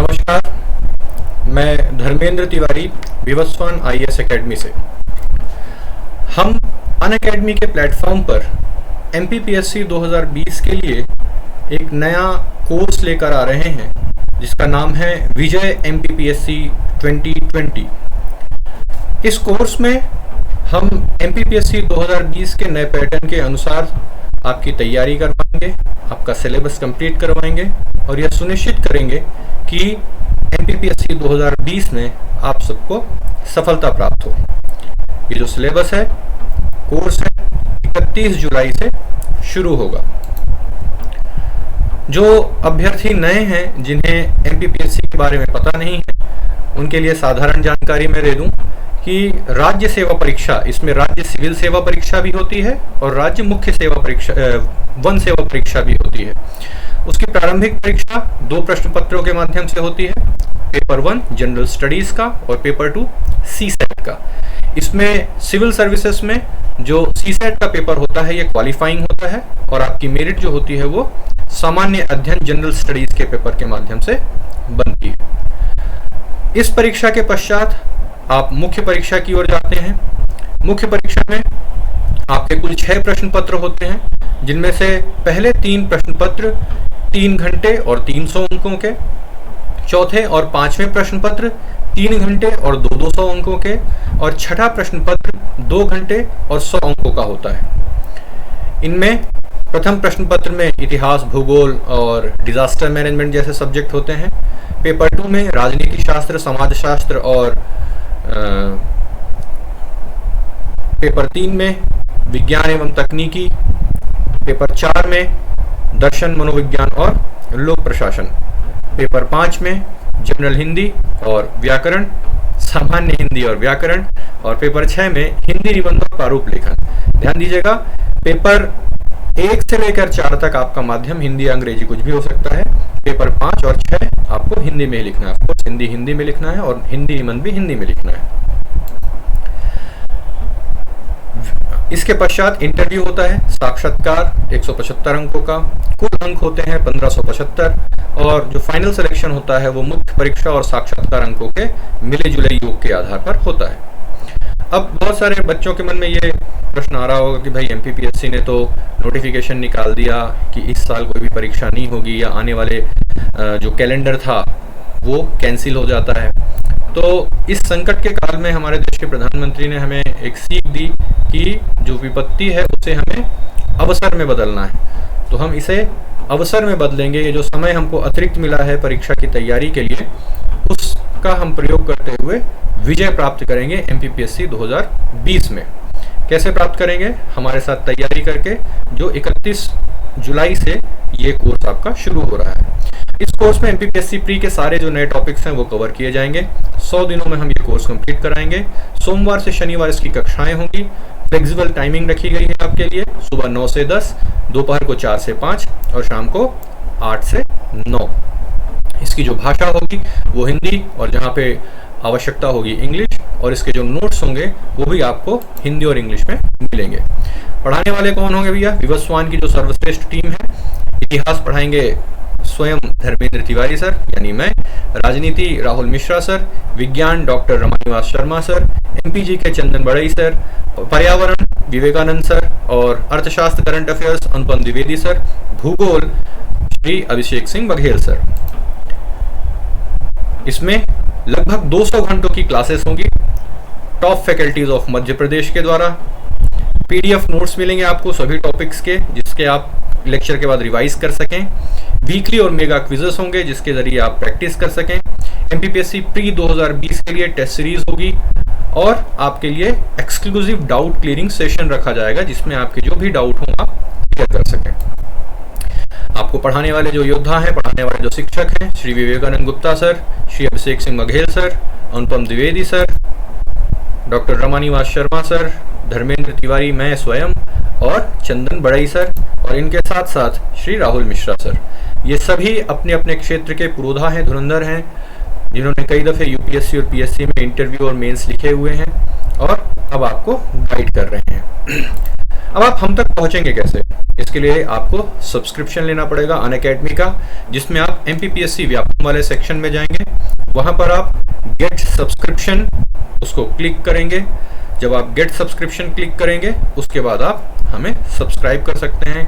नमस्कार, मैं Dharmendra Tiwari Vivasvan IAS academy से। हम अनअकैडमी के प्लेटफॉर्म पर एमपीपीएससी 2020 के लिए एक नया कोर्स लेकर आ रहे हैं जिसका नाम है विजय एमपीपीएससी 2020। इस कोर्स में हम एमपीपीएससी 2020 के नए पैटर्न के अनुसार आपकी तैयारी करवाएंगे, आपका सिलेबस कंप्लीट करवाएंगे और यह सुनिश्चित करेंगे कि एमपीपीएससी 2020 में आप सबको सफलता प्राप्त हो। ये जो सिलेबस है, कोर्स है, 31 जुलाई से शुरू होगा। जो अभ्यर्थी नए हैं, जिन्हें एमपीपीएससी के बारे में पता नहीं है, उनके लिए साधारण जानकारी मैं दे दूं कि राज्य सेवा परीक्षा, इसमें राज्य सिविल सेवा परीक्षा भी होती है और राज्य मुख्य सेवा परीक्षा, वन सेवा परीक्षा भी होती है। उसकी प्रारंभिक परीक्षा 2 प्रश्न पत्रों के माध्यम से होती है, पेपर 1 जनरल स्टडीज का और पेपर 2 सीसेट का। इसमें सिविल सर्विसेज में जो सीसेट का पेपर होता है, ये क्वालिफाइंग होता है और आपकी मेरिट जो होती है वो सामान्य अध्ययन जनरल स्टडीज के पेपर के माध्यम से बनती है। इस परीक्षा के पश्चात आप मुख्य परीक्षा की ओर जाते हैं। मुख्य परीक्षा में आपके कुल 6 प्रश्न पत्र होते हैं, जिनमें से पहले 3 प्रश्न पत्र 3 घंटे और 300 अंकों के, चौथे और 5वें प्रश्न पत्र 3 घंटे और 200 अंकों के और छठा प्रश्न पत्र 2 घंटे और 100 अंकों का होता है। इनमें प्रथम प्रश्न पत्र में इतिहास, भूगोल और डिजास्टर मैनेजमेंट जैसे सब्जेक्ट होते हैं। पेपर 2 में राजनीति शास्त्र, समाज शास्त्र और पेपर 3 में विज्ञान एवं तकनीकी, पेपर 4 में दर्शन, मनोविज्ञान और लोक प्रशासन, पेपर 5 में जनरल हिंदी और व्याकरण, सामान्य हिंदी और व्याकरण और पेपर 6 में हिंदी निबंध और प्रारूप लेखन। ध्यान दीजिएगा, पेपर 1 से लेकर 4 तक आपका माध्यम हिंदी अंग्रेजी कुछ भी हो सकता है। पेपर 5 और 6 आपको हिंदी में ही लिखना है। ऑफकोर्स हिंदी में लिखना है और हिंदी निबंध भी हिंदी में लिखना है। इसके पश्चात इंटरव्यू होता है, साक्षात्कार 175 अंकों का, कुल अंक होते हैं 1575 और जो फाइनल सिलेक्शन होता है वो मुख्य परीक्षा और साक्षात्कार अंकों के मिले जुले योग के आधार पर होता है। अब बहुत सारे बच्चों के मन में ये प्रश्न आ रहा होगा कि भाई एमपीपीएससी ने तो नोटिफिकेशन निकाल दिया कि इस साल कोई भी परीक्षा नहीं होगी या आने वाले जो कैलेंडर था वो कैंसिल हो जाता है। तो इस संकट के काल में हमारे देश के प्रधानमंत्री ने हमें एक सीख दी कि जो विपत्ति है उसे हमें अवसर में बदलना है। तो हम इसे अवसर में बदलेंगे। ये जो समय हमको अतिरिक्त मिला है परीक्षा की तैयारी के लिए, उसका हम प्रयोग करते हुए विजय प्राप्त करेंगे एमपीपीएससी 2020 में। कैसे प्राप्त करेंगे? हमारे साथ तैयारी करके, जो 31 जुलाई से ये कोर्स आपका शुरू हो रहा है। इस कोर्स में एमपीपीएससी प्री के सारे जो नए टॉपिक्स हैं वो कवर किए जाएंगे। 100 दिनों में हम ये कोर्स कंप्लीट कराएंगे। सोमवार से शनिवार इसकी कक्षाएं होंगी। फ्लेक्सिबल टाइमिंग रखी गई है आपके लिए, सुबह 9 से 10, दोपहर को 4 से 5 और शाम को 8 से 9। इसकी जो भाषा होगी वो हिंदी और जहाँ पे आवश्यकता होगी इंग्लिश, और इसके जो नोट्स होंगे वो भी आपको हिंदी और इंग्लिश में मिलेंगे। पढ़ाने वाले कौन होंगे भैया? विवस्वान की जो सर्वश्रेष्ठ टीम है। इतिहास पढ़ाएंगे स्वयं धर्मेंद्र तिवारी सर यानी मैं, राजनीति राहुल मिश्रा सर, विज्ञान doctor Ramaniwas Sharma sir, MPG के चंदन बड़ई सर, पर्यावरण विवेकानंद सर और अर्थशास्त्र करंट अफेयर्स अनुपम द्विवेदी सर, भूगोल श्री अभिषेक सिंह बघेल सर। इसमें लगभग 200 घंटों की क्लासेस होंगी top faculties of Madhya Pradesh के द्वारा। पीडीएफ नोट्स मिलेंगे आपको सभी टॉपिक्स के, जिसके आप लेक्चर के बाद रिवाइज कर सकें। वीकली और मेगा क्विजेस होंगे जिसके जरिए आप प्रैक्टिस कर सकें। एमपीपीएससी प्री 2020 के लिए टेस्ट सीरीज होगी और आपके लिए एक्सक्लूसिव डाउट क्लियरिंग सेशन रखा जाएगा, जिसमें आपके जो भी डाउट हों आप क्लियर कर सकें। आपको पढ़ाने वाले जो योद्धा हैं, पढ़ाने वाले जो शिक्षक हैं, Shri Vivekanand Gupta sir, Shri Abhishek Singh Baghel sir, Anupam Dwivedi sir, doctor Ramaniwas Sharma sir, Dharmendra Tiwari मैं स्वयं और चंदन बड़ई सर, और इनके साथ साथ श्री राहुल मिश्रा सर। ये सभी अपने अपने क्षेत्र के पुरोधा हैं, धुरंधर हैं, जिन्होंने कई दफे यूपीएससी और पीएससी में इंटरव्यू और मेंस लिखे हुए हैं और अब आपको गाइड कर रहे हैं। अब आप हम तक पहुंचेंगे कैसे? इसके लिए आपको सब्सक्रिप्शन लेना पड़ेगा अनअकैडमी का, जिसमें आप MPPSC व्यापम वाले सेक्शन में जाएंगे, वहां पर आप गेट सब्सक्रिप्शन उसको क्लिक करेंगे। जब आप गेट सब्सक्रिप्शन क्लिक करेंगे उसके बाद आप हमें सब्सक्राइब कर सकते हैं।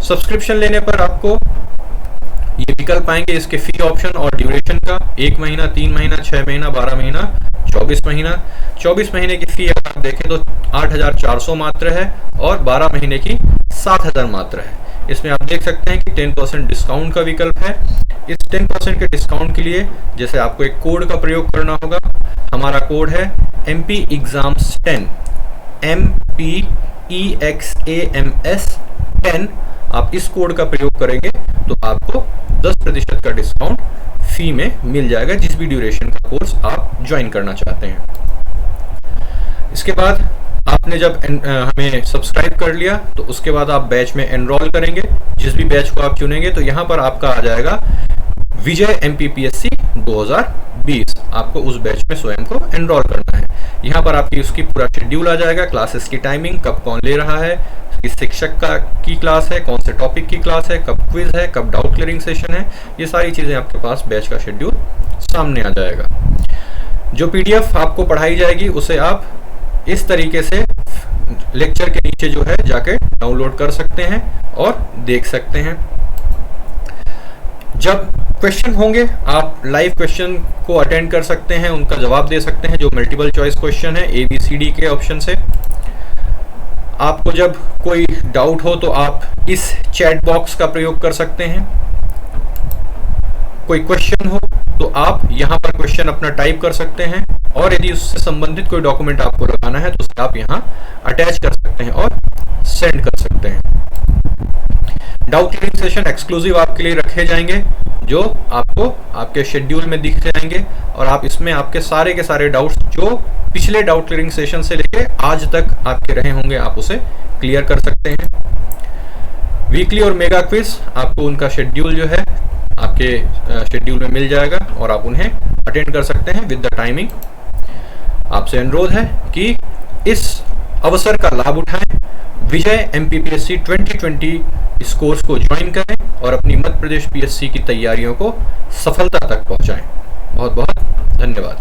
सब्सक्रिप्शन लेने पर आपको ये विकल्प आएंगे इसके फी ऑप्शन और ड्यूरेशन का, 1 महीना, 3 महीना, 6 महीना, 12 महीना, 24 महीना। 24 महीने की फी अगर आप देखें तो 8,400 मात्र है और 12 महीने की 7,000 मात्र है। इसमें आप देख सकते हैं कि 10% डिस्काउंट का विकल्प है। इस 10% के डिस्काउंट के लिए जैसे आपको एक कोड का प्रयोग करना होगा। हमारा कोड है MPExams10, MPExams10। आप इस कोड का प्रयोग करेंगे तो आपको 10% का डिस्काउंट फी में मिल जाएगा, जिस भी ड्यूरेशन का कोर्स आप ज्वाइन करना चाहते हैं। इसके बाद आपने जब हमें सब्सक्राइब कर लिया तो उसके बाद आप बैच में एनरोल करेंगे। जिस भी बैच को आप चुनेंगे तो यहाँ पर आपका आ जाएगा विजय MPPSC 2020। आपको उस बैच में स्वयं को एनरोल करना है। यहाँ पर आपकी उसकी पूरा शेड्यूल आ जाएगा, क्लासेस की टाइमिंग, कब कौन ले रहा है, किस शिक्षक की क्लास है, कौन से टॉपिक की क्लास है, कब क्विज है, कब डाउट क्लियरिंग सेशन है। ये सारी चीजें आपके पास बैच का शेड्यूल सामने आ जाएगा। जो PDF आपको पढ़ाई जाएगी उसे आप इस तरीके से लेक्चर के नीचे जो है जाके डाउनलोड कर सकते हैं और देख सकते हैं। जब क्वेश्चन होंगे आप लाइव क्वेश्चन को अटेंड कर सकते हैं, उनका जवाब दे सकते हैं, जो मल्टीपल चॉइस क्वेश्चन है ABCD के ऑप्शन से। आपको जब कोई डाउट हो तो आप इस चैट बॉक्स का प्रयोग कर सकते हैं। कोई क्वेश्चन हो तो आप यहाँ पर क्वेश्चन अपना टाइप कर सकते हैं और यदि उससे संबंधित कोई डॉक्यूमेंट आपको लगाना है तो उसे आप यहाँ अटैच कर सकते हैं और सेंड कर सकते हैं। डाउट क्लियरिंग सेशन एक्सक्लूसिव आपके लिए रखे जाएंगे, जो आपको आपके शेड्यूल में दिख जाएंगे और आप इसमें आपके सारे के सारे डाउट्स जो पिछले डाउट क्लियरिंग सेशन से लेके आज तक आपके रहे होंगे आप उसे क्लियर कर सकते हैं। वीकली और मेगा क्विज आपको उनका शेड्यूल जो है आपके शेड्यूल में मिल जाएगा और आप उन्हें अटेंड कर सकते हैं विद द टाइमिंग। आपसे अनुरोध है कि इस अवसर का लाभ उठाएं, विजय MPPSC 2020 इस कोर्स को ज्वाइन करें और अपनी मध्य प्रदेश PSC की तैयारियों को सफलता तक पहुंचाएं। बहुत बहुत धन्यवाद।